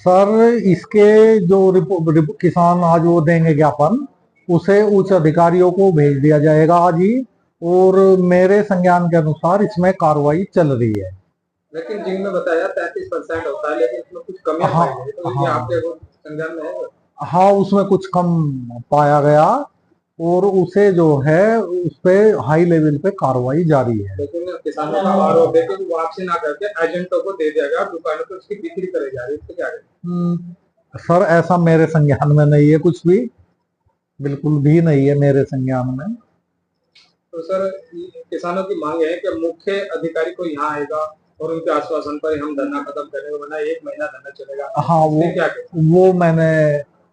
Sir इसके जो किसान आज वो देंगे ज्ञापन, उसे उच्च अधिकारियों को भेज दिया जाएगा आज ही। और मेरे संज्ञान के अनुसार इसमें कार्रवाई चल रही है। लेकिन जिनमें बताया 33% होता है, लेकिन इसमें कुछ कमी पाई गई, तो ये आपके संज्ञान में है? हाँ, उसमें कुछ कम पाया गया और उसे जो है उस पे हाई लेवल पे कार्रवाई जारी है। लेकिन किसानों का आरोप है कि वापसी ना करके एजेंटों को दे दिया गया, दुकानों पे उसकी बिक्री करी जा रही है, इससे क्या है? सर ऐसा मेरे संज्ञान में नहीं है, कुछ भी बिल्कुल भी नहीं है मेरे संज्ञान में। तो सर किसानों की मांग है कि मुख्य अधिकारी को यहाँ आएगा और उनके आश्वासन पर हम धरना खत्म करेंगे, वरना 1 महीना धरना चलेगा। हाँ, वो मैंने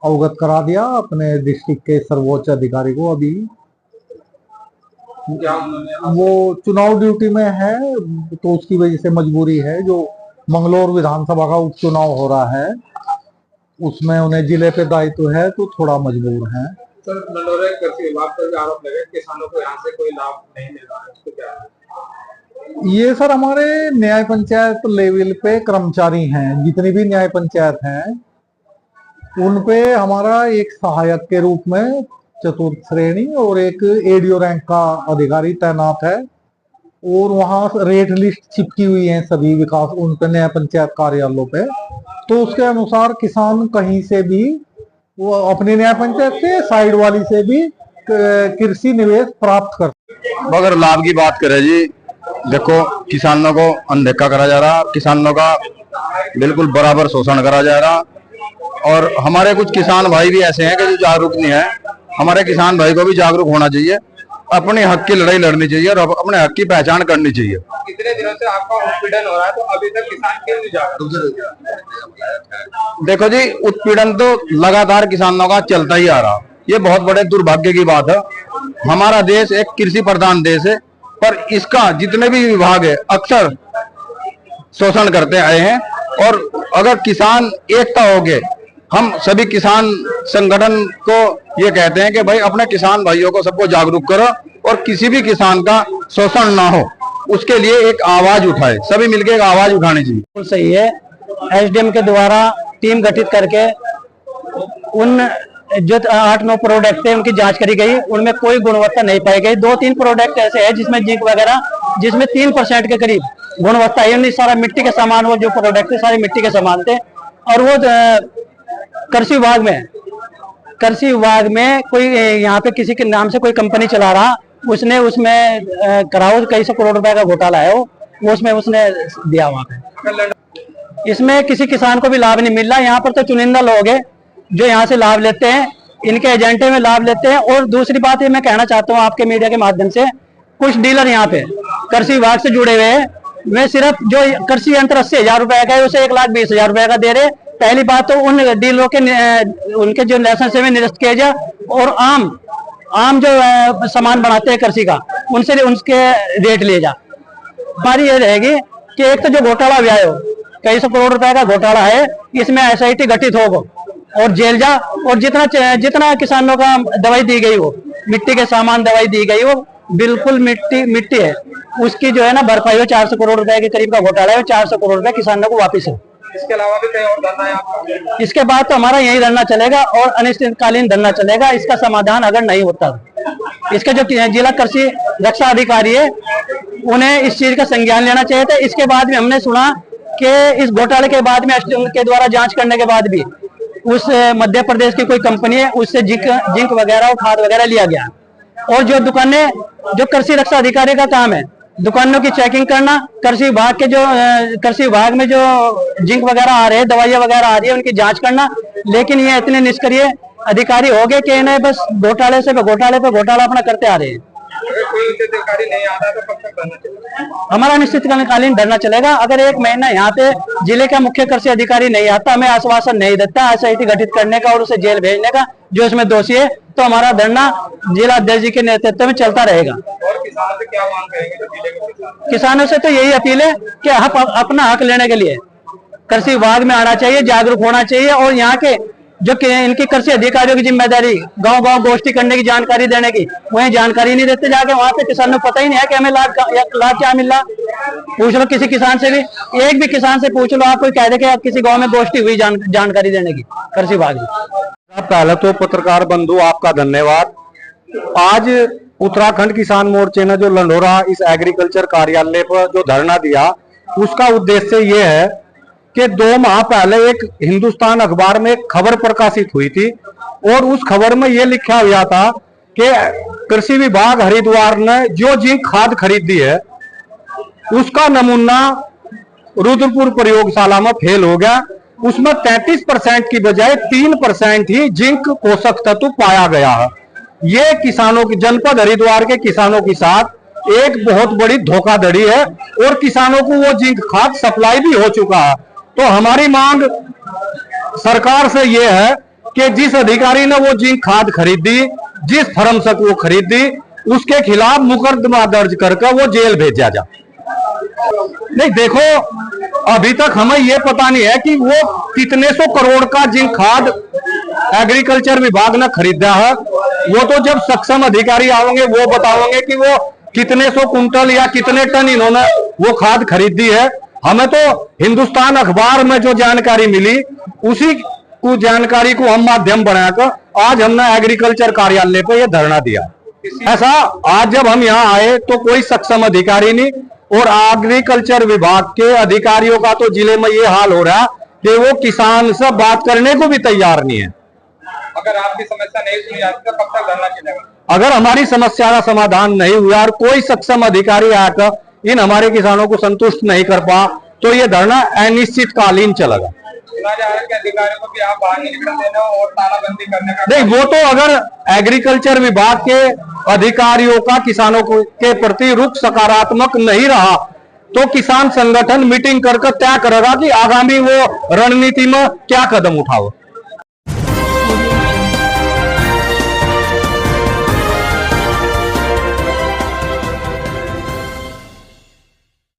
अवगत करा दिया अपने डिस्ट्रिक्ट के सर्वोच्च अधिकारी को। अभी क्या उन्होंने? वो चुनाव ड्यूटी में है तो उसकी वजह से मजबूरी है। जो मंगलौर विधानसभा का उपचुनाव हो रहा है उसमें उन्हें जिले पे दायित्व है तो थोड़ा मजबूर है। सर मंडोरे कृषि विभाग पर आरोप लगे किसानों को यहाँ से कोई लाभ नहीं मिल रहा है, इसको क्या है? ये सर हमारे न्याय पंचायत लेवल पे कर्मचारी हैं, जितनी भी न्याय पंचायत हैं उन पे हमारा एक सहायक के रूप में चतुर्थ श्रेणी और एक एडीओ रैंक का अधिकारी तैनात है। और वहाँ रेट लिस्ट चिपकी हुई है सभी विकास उन पे न्याय पंचायत कार्यालयों पे। तो उसके अनुसार किसान कहीं से भी, वो अपनी न्याय पंचायत से साइड वाली से भी कृषि निवेश प्राप्त कर। अगर लाभ की बात करें जी, देखो किसानों को अनदेखा करा जा रहा, किसानों का बिल्कुल बराबर शोषण करा जा रहा। और हमारे कुछ किसान भाई भी ऐसे हैं कि जो जागरूक नहीं है। हमारे किसान भाई को भी जागरूक होना चाहिए, अपने हक की लड़ाई लड़नी चाहिए और अपने हक की पहचान करनी चाहिए। कितने दिनों से आपका उत्पीड़न हो रहा है, तो अभी तक किसान क्यों नहीं जागरूक? देखो जी, उत्पीड़न तो लगातार किसानों का चलता ही आ रहा। ये बहुत बड़े दुर्भाग्य की बात है। हमारा देश एक कृषि प्रधान देश है, पर इसका जितने भी विभाग है अक्सर शोषण करते आए हैं। और अगर किसान एकता हो गए, हम सभी किसान संगठन को ये कहते हैं कि भाई अपने किसान भाइयों को सबको जागरूक करो और किसी भी किसान का शोषण ना हो, उसके लिए एक आवाज उठाए, सभी मिलकर एक आवाज उठानी चाहिए। सही है, एसडीएम के द्वारा टीम गठित करके उन जो 8-9 प्रोडक्ट थे उनकी जांच करी गई, उनमें कोई गुणवत्ता नहीं पाई गई। 2-3 प्रोडक्ट ऐसे हैं जिसमें जिंक वगैरह, जिसमें 3% के करीब गुणवत्ता है। नहीं, सारा मिट्टी के सामान, वो जो प्रोडक्ट थे सारे मिट्टी के सामान थे। और वो कृषि विभाग में कोई यहाँ पे किसी के नाम से कोई कंपनी चला रहा, उसने उसमें कराओ कई सौ करोड़ रुपए का घोटाला है वो उसमें उसने दिया वहाँ पे। इसमें किसी किसान को भी लाभ नहीं मिल रहा। यहाँ पर तो चुनिंदा लोग हैं जो यहाँ से लाभ लेते हैं, इनके एजेंटे में लाभ लेते हैं। और दूसरी बात ये मैं कहना चाहता हूँ आपके मीडिया के माध्यम से, कुछ डीलर यहाँ पे कृषि विभाग से जुड़े हुए हैं, वे सिर्फ जो कृषि यंत्र 80,000 रुपए का है उसे 1,20,000 रुपए का दे रहे। पहली बात तो उन डीलरों के उनके जो लाइसेंस है निरस्त किया जाए और आम जो सामान बनाते हैं कृषि का उनसे उनके रेट ले जा। हमारी ये रहेगी कि एक तो जो घोटाला हुआ है कई सौ करोड़ रुपए का घोटाला है, इसमें एसआईटी गठित होगा और जेल जा। और जितना किसानों का दवाई दी गई हो, मिट्टी के सामान दवाई दी गई हो, बिल्कुल मिट्टी है, उसकी जो है ना भरपाई हो। 400 करोड़ रुपए के करीब का घोटाला है, 400 करोड़ रुपए किसानों को वापिस हो। इसके अलावा भी कहीं और धरना है आपका? इसके बाद तो हमारा यही धरना चलेगा और अनिश्चितकालीन धरना चलेगा, इसका समाधान अगर नहीं होता। इसके जो जिला कृषि रक्षा अधिकारी है उन्हें इस चीज का संज्ञान लेना चाहिए था। इसके बाद भी हमने सुना कि इस घोटाले के बाद में एसडीएम के द्वारा जांच करने के बाद भी उस मध्य प्रदेश की कोई कंपनी है उससे जिंक वगैरह और खाद वगैरह लिया गया। और जो दुकानें, जो कृषि रक्षा अधिकारी का काम है दुकानों की चेकिंग करना, कृषि विभाग में जो जिंक वगैरह आ रहे हैं, दवाइयां वगैरह आ रही है, उनकी जांच करना। लेकिन ये इतने निष्क्रिय अधिकारी हो गए कि इन्हें बस घोटाले पे घोटाला अपना करते आ रहे हैं। अगर कोई अधिकारी नहीं आता तो कब तक धरना चलेगा? हमारा अनिश्चितकालीन धरना चलेगा। अगर 1 महीना यहाँ पे जिले का मुख्य कृषि अधिकारी नहीं आता, हमें आश्वासन नहीं देता एसआईटी गठित करने का और उसे जेल भेजने का जो इसमें दोषी है, तो हमारा धरना जिला अध्यक्ष जी के नेतृत्व में चलता रहेगा। और किसानों से क्या मांग करेंगे जो जिले के किसानों से तो यही अपील है कि अपना हक लेने के लिए कृषि विभाग में आना चाहिए, जागरूक होना चाहिए और यहाँ के जो कि इनकी कृषि अधिकारियों की जिम्मेदारी गांव गांव गोष्ठी करने की, जानकारी देने की, वहीं जानकारी नहीं देते, जाके वहां पे किसान को पता ही नहीं है कि हमें लाभ क्या मिल रहा। पूछ लो किसी किसान से भी, एक भी किसान से पूछ लो, आप कोई कह दे कि किसी गांव में गोष्ठी हुई जानकारी देने की कृषि विभाग की। पहले तो पत्रकार बंधु आपका धन्यवाद। आज उत्तराखंड किसान मोर्चे ने जो लंढोरा इस एग्रीकल्चर कार्यालय पर जो धरना दिया, उसका उद्देश्य ये है कि 2 माह पहले एक हिंदुस्तान अखबार में एक खबर प्रकाशित हुई थी और उस खबर में ये लिखा हुआ था कि कृषि विभाग हरिद्वार ने जो जिंक खाद खरीदी है उसका नमूना रुद्रपुर प्रयोगशाला में फेल हो गया। उसमें 33% की बजाय 3% ही जिंक पोषक तत्व पाया गया है। ये किसानों की, जनपद हरिद्वार के किसानों के साथ एक बहुत बड़ी धोखाधड़ी है और किसानों को वो जिंक खाद सप्लाई भी हो चुका है। तो हमारी मांग सरकार से ये है कि जिस अधिकारी ने वो जिंक खाद खरीदी, जिस फर्म से वो खरीदी, उसके खिलाफ मुकदमा दर्ज करके वो जेल भेजा जाए। नहीं, देखो अभी तक हमें ये पता नहीं है कि वो कितने 100 करोड़ का जिंक खाद एग्रीकल्चर विभाग ने खरीदा है। वो तो जब सक्षम अधिकारी आएंगे वो बताओगे कि वो कितने 100 कुंटल या कितने टन इन्होंने वो खाद खरीदी है। हमें तो हिंदुस्तान अखबार में जो जानकारी मिली उसी को जानकारी को हम माध्यम बनाकर आज हमने एग्रीकल्चर कार्यालय पे ये धरना दिया। ऐसा आज जब हम यहाँ आए तो कोई सक्षम अधिकारी नहीं, और एग्रीकल्चर विभाग के अधिकारियों का तो जिले में ये हाल हो रहा है कि वो किसान से बात करने को भी तैयार नहीं है। अगर आपकी समस्या नहीं सुनी जाती तो कब तक धरना चलेगा? अगर हमारी समस्या का समाधान नहीं हुआ और कोई सक्षम अधिकारी आकर इन हमारे किसानों को संतुष्ट नहीं कर पा तो ये धरना अनिश्चितकालीन चलेगा। सुना जा रहा है कि अधिकारियों को भी आप बाहर नहीं निकलने देना और तालाबंदी करने का। नहीं, वो तो अगर एग्रीकल्चर विभाग के अधिकारियों का किसानों के प्रति रुख सकारात्मक नहीं रहा तो किसान संगठन मीटिंग करके तय करेगा कि आगामी वो रणनीति में क्या कदम उठाओ।